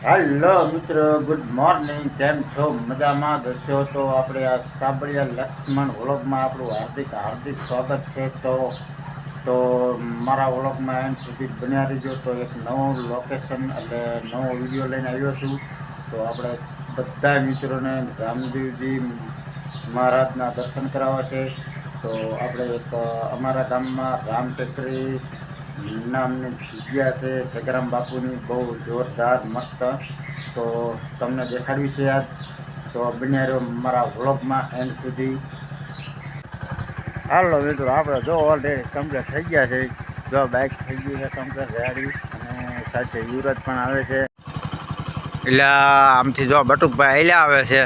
Hello મિત્રો, good morning. કેમ છો? મજામાં દસ્યો તો આપણે આ સાબળિયા લક્ષ્મણ વ્લોગમાં આપણું હાર્દિક હાર્દિક સ્વાગત છે. તો મારા વ્લોગમાં એન્ડ સુધી બન્યા રહીજો. તો એક નવું લોકેશન એટલે નવો વિડીયો લઈને આવ્યો છું. તો આપણે બધા મિત્રોને રામદેવજી મહારાજના દર્શન કરાવવા છે. તો આપણે એક અમારા ગામમાં રામ ટેકરી નામની જગ્યા છે, સગરામ બાપુની, બહુ જોરદાર મસ્ત. તો તમને દેખાડવી છે આજ. તો બન્યા રહ્યો મારા વ્લોગમાં એન્ડ સુધી. હાલો મિત્રો, આપણે જો ઓલરેડી કમ્પ્લીટ થઈ ગયા છે. જો બાઇક થઈ ગઈ છે કમ્પ્લીટ રેડી, અને સાથે યુવરાજ પણ આવે છે. એટલે આમથી જો બટુકભાઈ હાલ્યા આવે છે.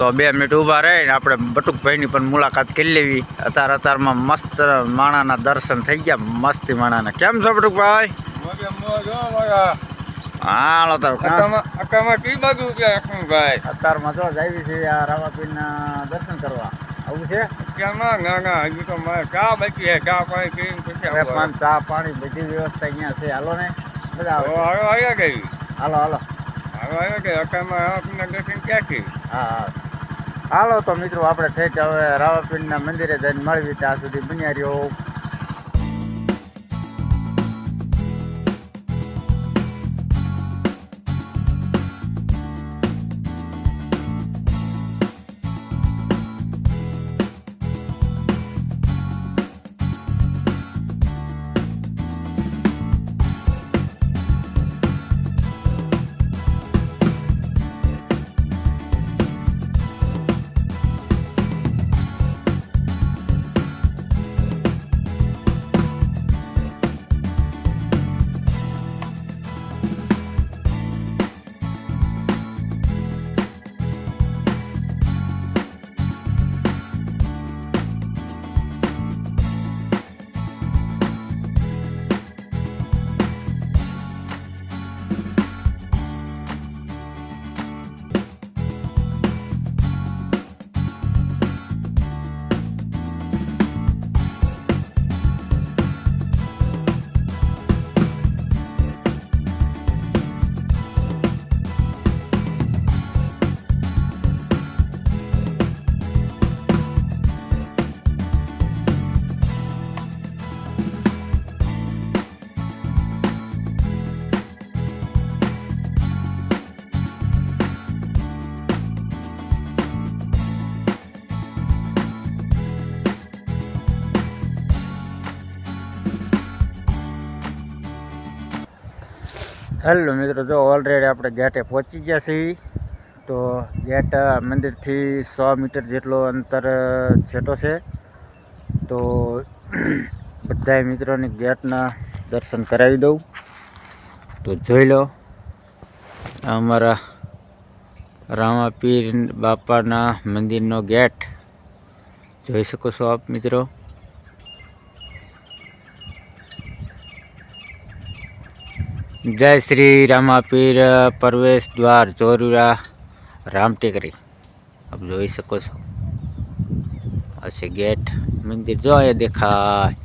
તો 2 મિનિટ ઊભા રહીને આપણે બટુકભાઈની પણ મુલાકાત કરી લેવી. અત્યારમાં મસ્ત માણાના દર્શન થઈ ગયા, મસ્તી માણાના. કેમ છો બટુકભાઈ? હાલો અત્યારમાં જો જાય છે આ રામાપીરના દર્શન કરવા. આવું છે ચા પાણી બધી વ્યવસ્થા અહીંયા છે. હાલો ને બધા હાલો હાલો. હા હાલો. તો મિત્રો આપણે ઠેઠ હવે રામાપીરના મંદિરે જઈને મળવી. ત્યાં સુધી બન્યા રહ્યો. હેલો મિત્રો, જો ઓલરેડી આપણે ગેટે પહોંચી ગયા છીએ. તો ગેટ મંદિરથી 100 મીટર જેટલો અંતર છેટો છે. તો બધા મિત્રોને ગેટના દર્શન કરાવી દઉં. તો જોઈ લો અમારા રામાપીર બાપાના મંદિરનો ગેટ જોઈ શકો છો આપ મિત્રો. જય શ્રી રામાપીર પ્રવેશ દ્વાર ચોરુરા રામટેકરી આપ જોઈ શકો છો. આ છે ગેટ મંદિર. જો એ દેખાય,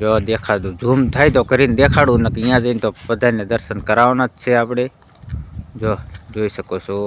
જો દેખાતું ઝૂમ થાય તો કરીને દેખાડું ને અહીંયા જઈને તો બધાને દર્શન કરાવવાના જ છે આપણે. જો જોઈ શકો છો.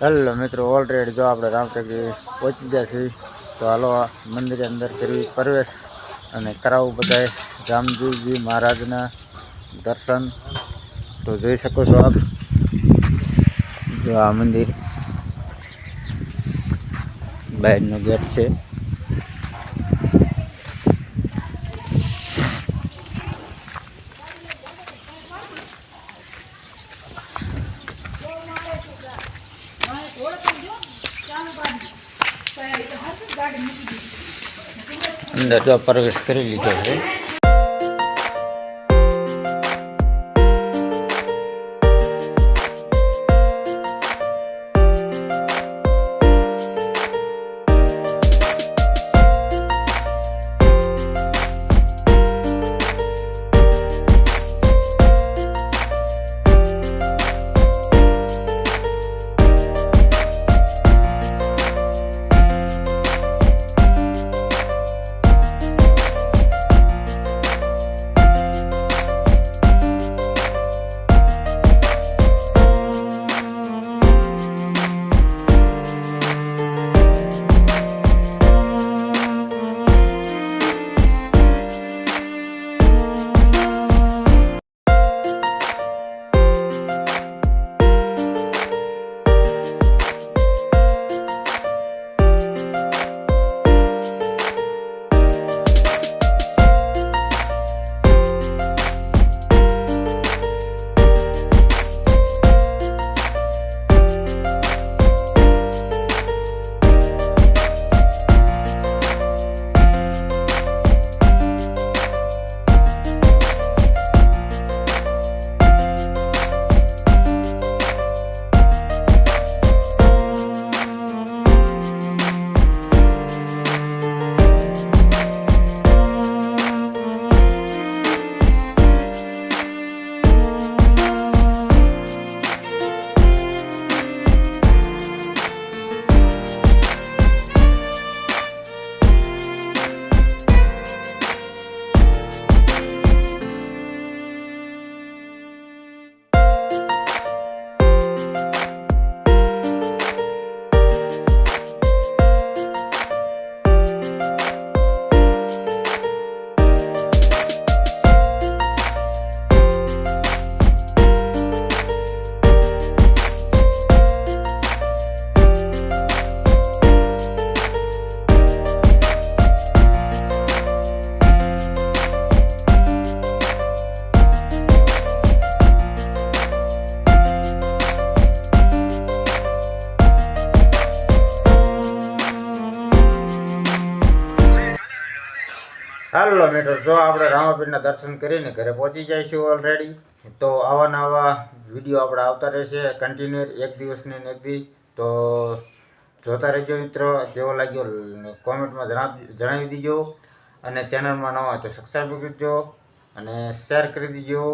હેલો મિત્રો, ઓલરેડી જો આપણે રામટેકરી પહોંચી ગયા છીએ, તો હાલો મંદિરે અંદર કરી પ્રવેશ અને કરાવું બધાએ રામજીજી મહારાજના દર્શન. તો જોઈ શકો છો આપ, જો આ મંદિર બહારનો ગેટ છે. અંદર જો પ્રવેશ કરી લીધો છે. હાલો મિત્રો, જો આપણે રામાપીરના દર્શન કરીને ઘરે પહોંચી જઈશું ઓલરેડી. તો આવા નવા વિડીયો આપણે આવતા રહેશે કન્ટિન્યુ, એક દિવસની એક દી. તો જોતા રહેજો મિત્રો. જેવો લાગ્યો કોમેન્ટમાં જણાવી દીજો, અને ચેનલમાં ન હોય તો સબસ્ક્રાઈબ કરજો અને શેર કરી દીજો.